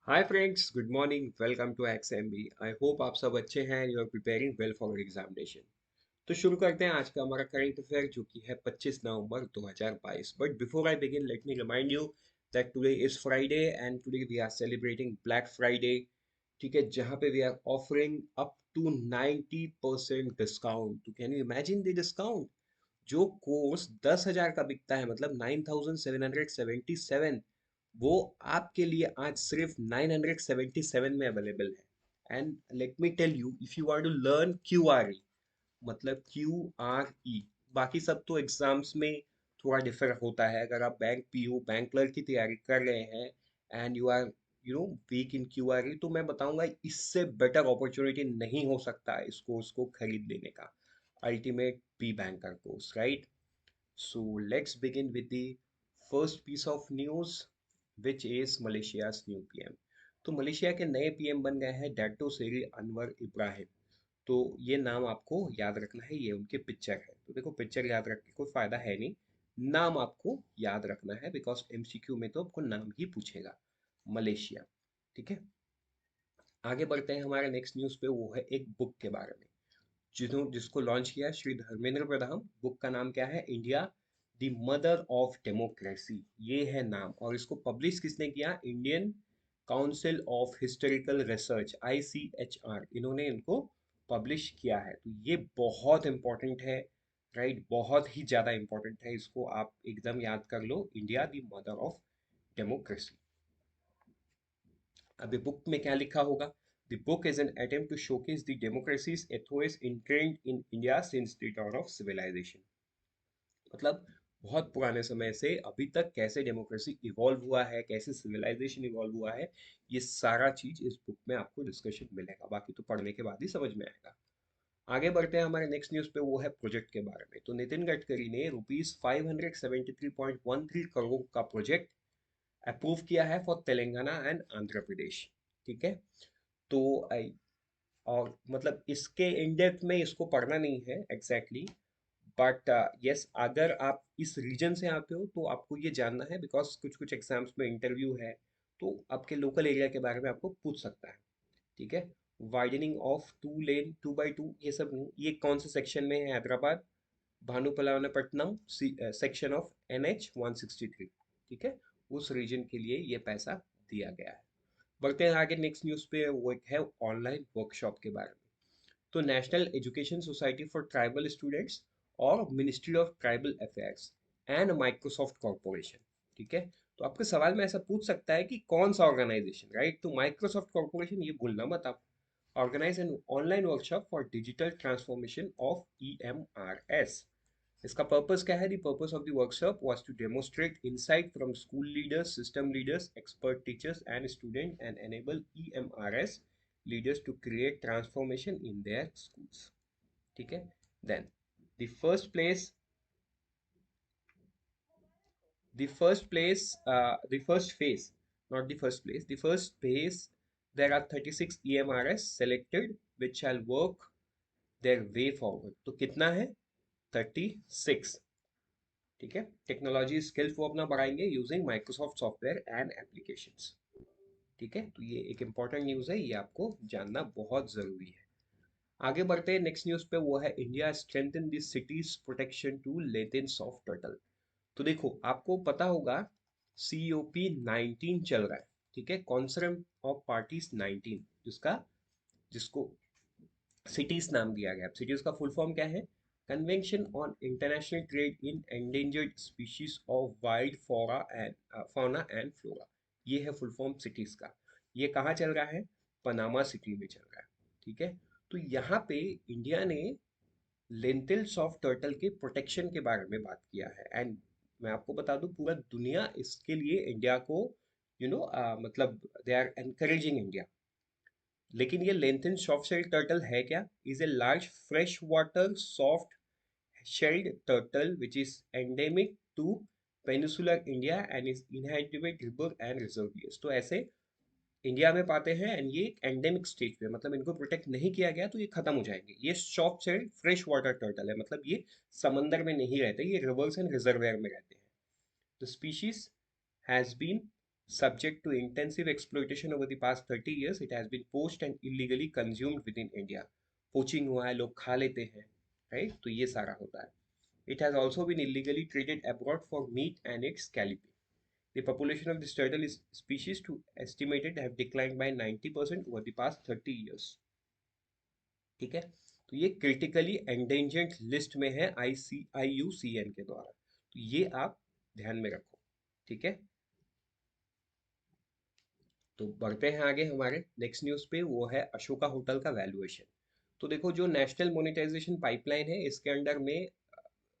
Hi friends, good morning. Welcome to XMB. I hope आप सब अच्छे हैं and you are preparing well for examination. तो शुरू करते हैं आज का हमारा करंट अफेयर जो कि है 25 नवंबर 2022। But before I begin let me remind you that today is Friday and today we are celebrating black Friday. ठीक है, जहां पे we are offering up to 90% discount. तो can you imagine the discount? जो कोर्स 10,000 का बिकता है, मतलब 9,777, वो आपके लिए आज सिर्फ 977 में अवेलेबल है। And let me tell you, if you want to learn Q R E, मतलब QRE, बाकी सब तो एग्जाम्स में थोड़ा डिफर होता है। अगर आप बैंक PO बैंक क्लर्क की तैयारी कर रहे हैं and you are weak in QRE, तो मैं बताऊंगा इससे बेटर अपॉर्चुनिटी नहीं हो सकता इस कोर्स को खरीद लेने का। Ultimate B banker course, right? So let's begin with the first piece of news, which is Malaysia's new PM. तो मलेशिया के नए पीएम बन गए हैं डैटो सेरी अनवर इब्राहिम। तो ये नाम आपको याद रखना है, ये उनके पिक्चर है। तो देखो, पिक्चर याद रख के कोई फायदा है नहीं, नाम आपको याद रखना है, बिकॉज MCQ में तो आपको नाम ही पूछेगा। मलेशिया। ठीक है, आगे बढ़ते हैं हमारे नेक्स्ट न्यूज़ पे। वो है एक बुक के बारे में जिसको लॉन्च किया श्री धर्मेंद्र प्रधान। बुक का नाम क्या है? India the mother of democracy, ये है नाम। और इसको पब्लिश किसने किया? Indian council of historical research, ICHR, इन्होंने इनको पब्लिश किया है। तो ये बहुत इंपॉर्टेंट है, राइट? बहुत ही ज़्यादा इंपॉर्टेंट है, इसको आप एकदम याद कर लो, India the mother of democracy. अभी बुक में क्या लिखा होगा? The book is an attempt to showcase the democracy's ethos ingrained in India since the dawn of civilization। मतलब बहुत पुराने समय से अभी तक कैसे डेमोक्रेसी इवॉल्व हुआ है, कैसे सिविलाइजेशन इवॉल्व हुआ है, ये सारा चीज इस बुक में आपको डिस्कशन मिलेगा। बाकी तो पढ़ने के बाद ही समझ में आएगा। आगे बढ़ते हैं हमारे नेक्स्ट न्यूज पे। वो है प्रोजेक्ट के बारे में। तो नितिन गडकरी ने ₹573.13 करोड़ का प्रोजेक्ट अप्रूव किया है फॉर तेलंगाना एंड आंध्र प्रदेश। ठीक है, तो और मतलब इसके इन डेप्थ में इसको पढ़ना नहीं है एग्जैक्टली, बट यस, अगर आप इस रीजन से आते हो तो आपको ये जानना है, बिकॉज कुछ कुछ एग्जाम्स में इंटरव्यू है, तो आपके लोकल एरिया के बारे में आपको पूछ सकता है। ठीक है, वाइडनिंग ऑफ 2 लेन 2x2, ये सब नहीं। ये कौन से सेक्शन में है? Hyderabad Bhanupalavanapattanam section of NH 163। ठीक है, उस रीजन के लिए ये पैसा दिया गया है। बढ़ते हैं आगे नेक्स्ट न्यूज़ पे। वो एक है ऑनलाइन वर्कशॉप के बारे में। तो national education society for tribal students और ministry of tribal affairs and Microsoft corporation. ठीक है, तो आपके सवाल में ऐसा पूछ सकता है कि कौन सा ऑर्गेनाइजेशन, राइट? तो माइक्रोसॉफ्ट कॉरपोरेशन, ये भूलना मत आप। Organize an online workshop for digital transformation of EMRS। इसका पर्पस क्या है? The purpose of the workshop was to demonstrate insight from school leaders, system leaders, expert teachers and student and enable EMRS leaders to create transformation in their schools। ठीक है, then the first place the first phase, not the first place, the first phase, there are 36 EMRS selected which shall work their way forward। तो कितना है? 36। ठीक है, technology skills वो अपना बढ़ाएंगे using Microsoft software and applications. ठीक है, तो ये एक इंपॉर्टेंट न्यूज़ है, ये आपको जानना बहुत ज़रूरी है। आगे बढ़ते हैं नेक्स्ट न्यूज़ पे। वो है India strengthen the cities protection to Leith's of turtle. तो देखो, आपको पता होगा COP19 चल रहा है। ठीक है, कॉन्फ्रेंस ऑफ पार्टीज 19, जिसको सिटीज नाम दिया गया। सिटीज का फुल फॉर्म क्या है? Convention on international trade in endangered species of wild fauna and flora. ये है फुल फॉर्म सिटीज का। ये कहाँ चल रहा है? पनामा सिटी में चल रहा है। ठीक है, तो यहाँ पे इंडिया ने लेंटिल्स ऑफ टर्टल के प्रोटेक्शन के बारे में बात किया है। एंड मैं आपको बता दूं, पूरा दुनिया इसके लिए इंडिया को मतलब दे आर एनकरेजिंग इंडिया। लेकिन ये लेंथिन सॉफ्ट शेल टर्टल है क्या? Is a large fresh water soft shelled turtle which is endemic to peninsular India and is inhabited river and reservoirs. तो ऐसे इंडिया में पाते हैं एंड ये एंडेमिक स्टेज पे, मतलब इनको प्रोटेक्ट नहीं किया गया तो ये खत्म हो जाएंगे। ये soft shelled fresh water turtle है, मतलब ये समंदर में नहीं रहते, ये रिवर्स एंड रिजर्वेयर में रहते हैं। The species has been Subject to intensive exploitation over the past 30 years, it has been poached and illegally consumed within India. Poaching हुआ है, लोग खा लेते हैं, राइट? तो ये सारा होता है. It has also been illegally traded abroad for meat and its scalloping. The population of this turtle species to estimated have declined by 90% over the past 30 years. ठीक है, तो ये क्रिटिकली एंडेंजर्ड लिस्ट में है IUCN के द्वारा, तो ये आप ध्यान में रखो. ठीक है, तो बढ़ते हैं आगे हमारे नेक्स्ट न्यूज़ पे. वो है अशोका होटल का वैल्यूएशन. तो देखो, जो नेशनल मोनेटाइजेशन पाइपलाइन है, इसके अंडर में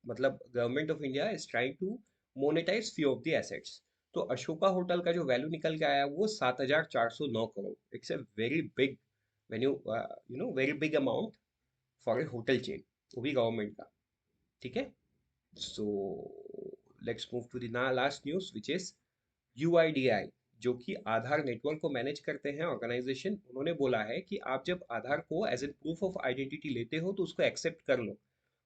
मतलब government of India is trying to monetize few of the assets. तो अशोका होटल का जो वैल्यू निकल के आया वो 7,409 crore. It's a very big venue, very big amount for a hotel chain, वो भी गवर्नमेंट का. ठीक है, so let's move to the last news which is UIDAI, जो कि आधार नेटवर्क को मैनेज करते हैं ऑर्गेनाइजेशन. उन्होंने बोला है कि आप जब आधार को as an proof of identity लेते हो तो उसको एक्सेप्ट कर लो.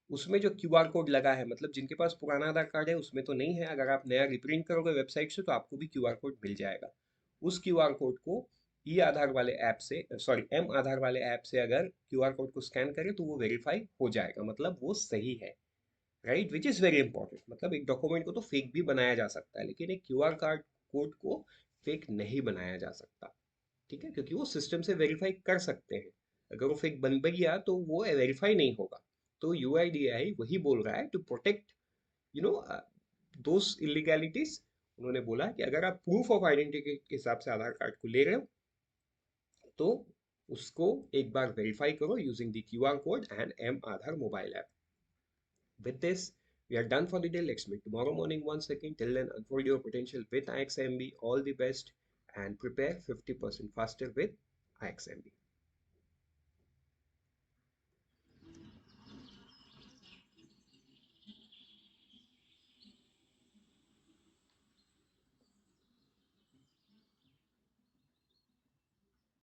उसमें जो QR कोड लगा है, मतलब जिनके पास पुराना आधार कार्ड है उसमें तो नहीं है, अगर आप नया रिप्रिंट करोगे वेबसाइट से तो आपको भी QR कोड मिल जाएगा. उस QR कोड को ई आधार वाले ऐप से, सॉरी एम आधार वाले ऐप से अगर QR कोड को स्कैन करें तो वो वेरीफाई हो जाएगा, मतलब वो सही है, right? Which is very important. मतलब एक डॉक्यूमेंट को तो फेक भी बनाया जा सकता है, लेकिन एक QR कार्ड कोड को फेक नहीं बनाया जा सकता. ठीक है, क्योंकि वो सिस्टम से वेरीफाई कर सकते हैं. अगर वो फेक बन भी गया तो वो वेरीफाई नहीं होगा. तो UIDAI वही बोल रहा है to protect you know those illegalities. उन्होंने बोला कि अगर आप प्रूफ ऑफ आइडेंटिटी के हिसाब से आधार कार्ड को ले रहे हो तो उसको एक बार वेरीफाई करो using the QR code and M Aadhaar mobile app. With this, we are done for the day. Let's meet tomorrow morning once again. Till then, unfold your potential with IXMB. All the best and prepare 50% faster with IXMB.